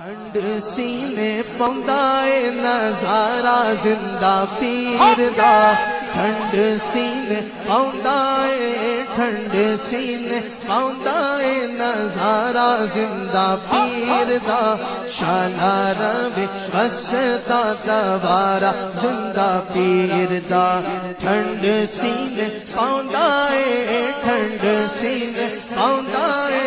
ٹھنڈ سینے پاؤندائے نظارہ زندہ پیر دا ٹھنڈ سینے پاؤندائے ٹھنڈ سینے پاؤندائے نظارہ زندہ پیر دا شالا روی وسدا دوبارہ زندہ پیر دا ٹھنڈ سینے پاؤندائے ٹھنڈ سینے پاؤندائے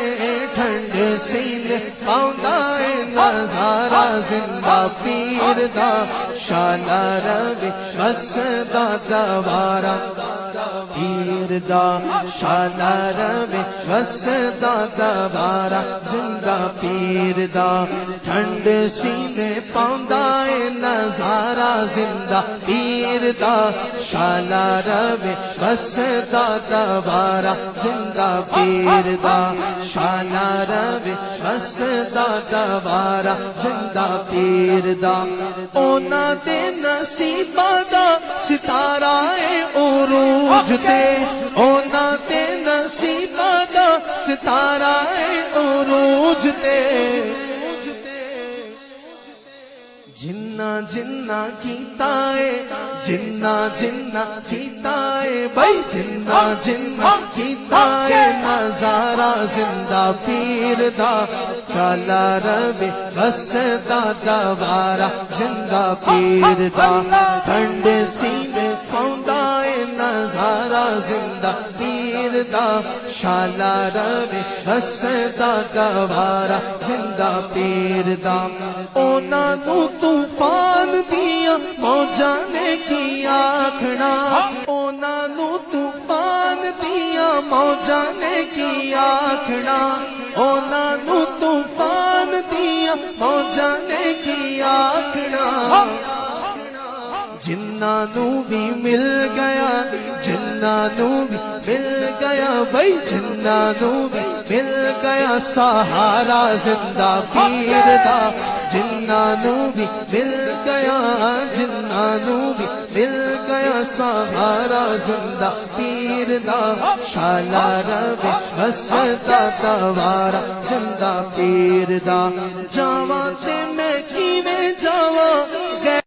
ٹھنڈ سینے پاؤندائے نظارہ زندہ پیر دا شالا روی وسدا دوبارہ پیر دا شالا روی وسدا دوبارہ زندہ پیر دا ٹھنڈ سینے پاؤندائے نظارہ زندہ پیر دا شالا روی وسدا دوبارہ زندہ پیر دا شالا روی وسدا دوبارہ زندہ پیر دا اونا دے نصیبہ دا ستارہ عروج تے اونا دے نصیبہ دا ستارہ عروج تے جنہ جنہ کیتا ہے جنہ جنہ کیتا ہے بھائی جنہ جنہ کیتا ہے نظارہ زندہ پیر دا شالا روی وسدا دوبارہ زندہ پیر دا ٹھنڈ سینے پاؤندائے نظارہ زندہ پیر دا شالا روی وسدا دوبارہ زندہ پیر دا اونا نو طوفان دیا موجاں نے کی آکھنا اونا نو طوفان دیا موجاں نے کی آکھنا اونا نو طوفان دیا موجاں نے کی آکھنا جنہ نو بھی مل گیا جنہ نو بھی مل گیا بھائی جنہ نو بھی مل گیا سہارا زندہ پیر دا جنہ نو بھی مل گیا جنہ نو بھی مل گیا سہارا زندہ پیر دا شالا روی وسدا دوبارہ زندہ پیر دا جاواں تے میں کیویں جاواں